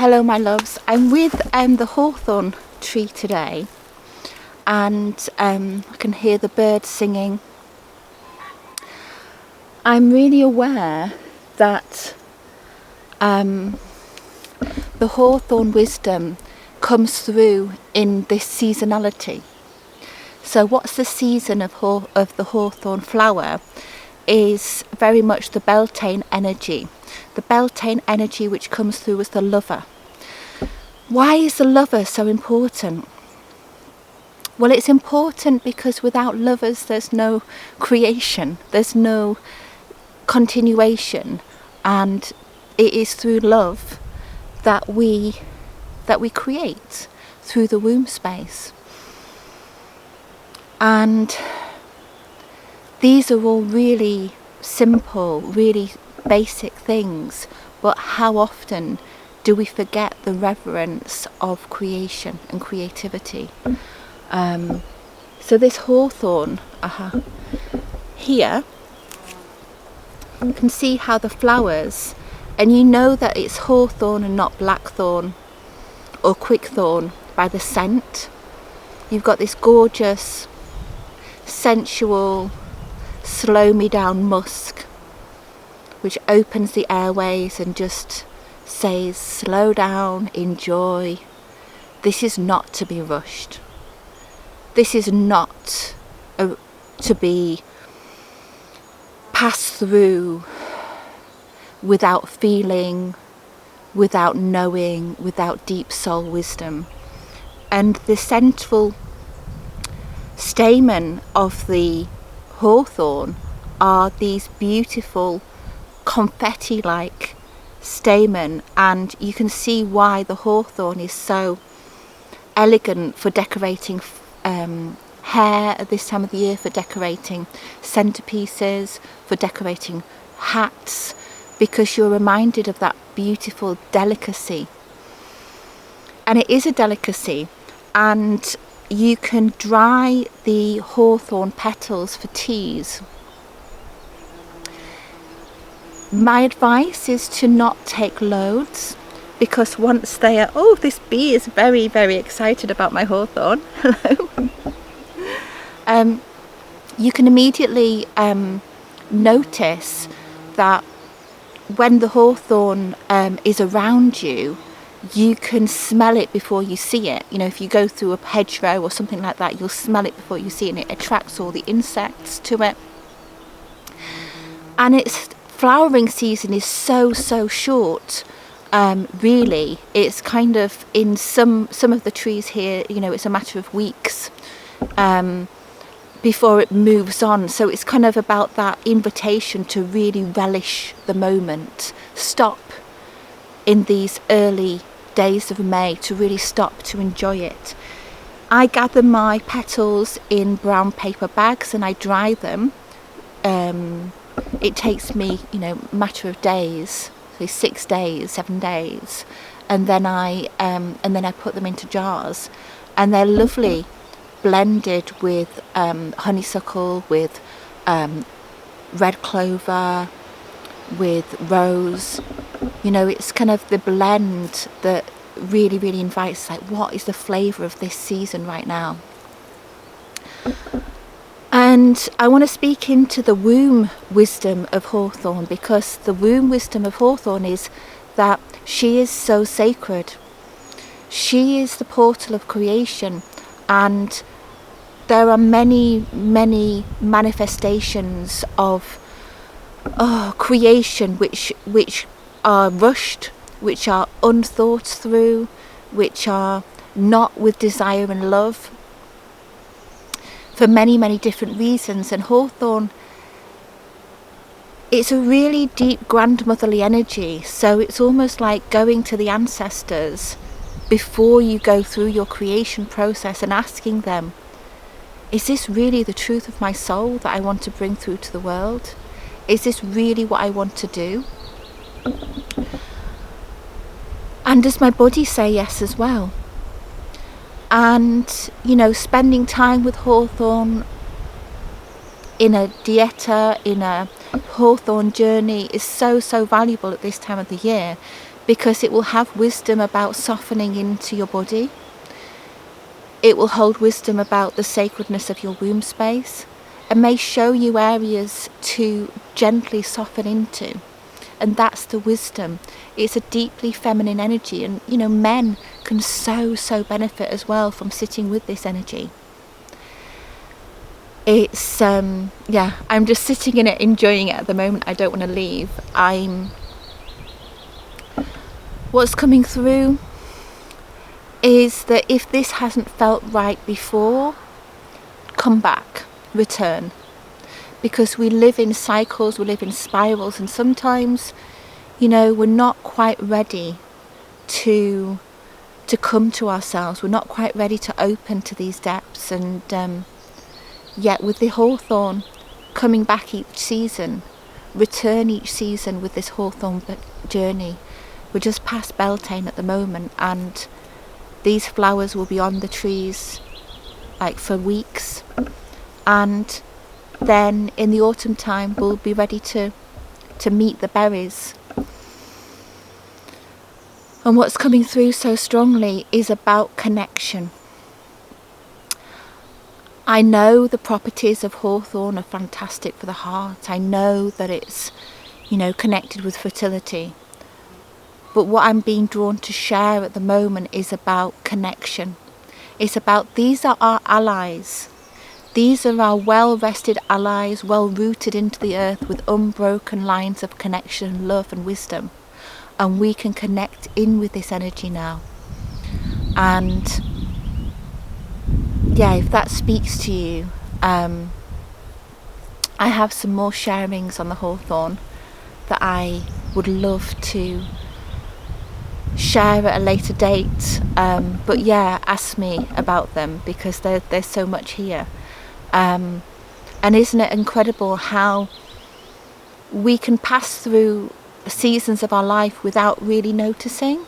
Hello my loves, I'm with the hawthorn tree today, and I can hear the birds singing. I'm really aware that the hawthorn wisdom comes through in this seasonality. So what's the season of the hawthorn flower is very much the Beltane energy. The Beltane energy which comes through as the lover. Why is the lover so important? Well, it's important because without lovers there's no creation, there's no continuation, and it is through love that we create, through the womb space. And these are all really simple, really basic things, but how often do we forget the reverence of creation and creativity? So this hawthorn here, you can see how the flowers, and you know that it's hawthorn and not blackthorn or quickthorn by the scent. You've got this gorgeous, sensual, slow me down musk which opens the airways and just says, slow down, enjoy. This is not to be rushed. This is not to be passed through without feeling, without knowing, without deep soul wisdom. And the central stamen of the hawthorn are these beautiful confetti-like stamen, and you can see why the hawthorn is so elegant for decorating hair at this time of the year, for decorating centerpieces, for decorating hats, because you're reminded of that beautiful delicacy. And it is a delicacy, and you can dry the hawthorn petals for teas. My advice is to not take loads, because once they are, oh, this bee is very, very excited about my hawthorn. Hello. You can immediately notice that when the hawthorn is around you, you can smell it before you see it. You know, if you go through a hedgerow or something like that, you'll smell it before you see it, and it attracts all the insects to it. And its flowering season is so short. Really, it's kind of, in some of the trees here, you know, it's a matter of weeks before it moves on. So it's kind of about that invitation to really relish the moment, stop in these early days of May, to really stop to enjoy it. I gather my petals in brown paper bags and I dry them. It takes me, you know, a matter of days, say 6 days, 7 days, and then I put them into jars, and they're lovely, blended with honeysuckle, with red clover, with rose. You know, it's kind of the blend that really invites, like, what is the flavour of this season right now? And I want to speak into the womb wisdom of hawthorn, because the womb wisdom of hawthorn is that she is so sacred. She is the portal of creation, and there are many manifestations of creation which are rushed, which are unthought through, which are not with desire and love, for many different reasons. And hawthorn, it's a really deep grandmotherly energy, so it's almost like going to the ancestors before you go through your creation process and asking them, is this really the truth of my soul that I want to bring through to the world? Is this really what I want to do? And does my body say yes as well? And, you know, spending time with hawthorn in a dieta, in a hawthorn journey, is so valuable at this time of the year, because it will have wisdom about softening into your body. It will hold wisdom about the sacredness of your womb space and may show you areas to gently soften into. And that's the wisdom. It's a deeply feminine energy, and men can so benefit as well from sitting with this energy. It's I'm just sitting in it, enjoying it at the moment. I don't want to leave. What's coming through is that if this hasn't felt right before, come back, return. Because we live in cycles, we live in spirals, and sometimes, we're not quite ready to come to ourselves. We're not quite ready to open to these depths. And yet with the Hawthorn coming back each season, return each season with this Hawthorn journey. We're just past Beltane at the moment, and these flowers will be on the trees like for weeks, and then in the autumn time we'll be ready to meet the berries. And what's coming through so strongly is about connection. I know the properties of Hawthorn are fantastic for the heart. I know that it's connected with fertility. But what I'm being drawn to share at the moment is about connection. It's about, these are our allies. These are our well-rested allies, well-rooted into the earth with unbroken lines of connection, love and wisdom. And we can connect in with this energy now. And if that speaks to you, I have some more sharings on the Hawthorn that I would love to share at a later date, but ask me about them, because there's so much here. And isn't it incredible how we can pass through seasons of our life without really noticing?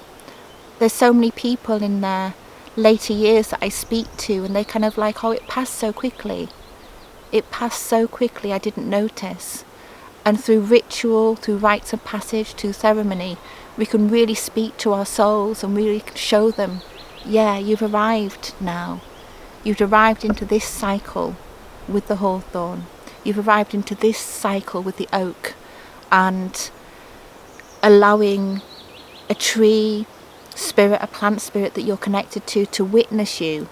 There's so many people in their later years that I speak to, and they kind of like, oh, it passed so quickly. It passed so quickly, I didn't notice. And through ritual, through rites of passage, through ceremony, we can really speak to our souls and really show them, you've arrived now. You've arrived into this cycle with the Hawthorn. You've arrived into this cycle with the oak, and allowing a tree spirit, a plant spirit that you're connected to witness you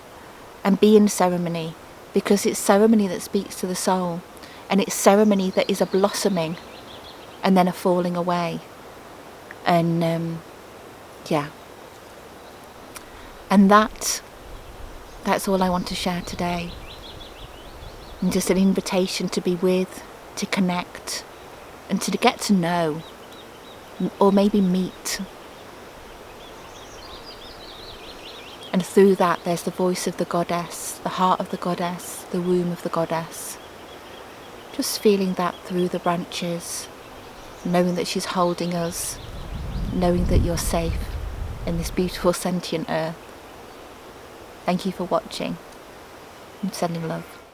and be in ceremony, because it's ceremony that speaks to the soul, and it's ceremony that is a blossoming and then a falling away. And and that's all I want to share today, and just an invitation to be with, to connect, and to get to know, or maybe meet. And through that there's the voice of the goddess, the heart of the goddess, the womb of the goddess. Just feeling that through the branches, knowing that she's holding us, knowing that you're safe in this beautiful sentient earth. Thank you for watching. I'm sending love.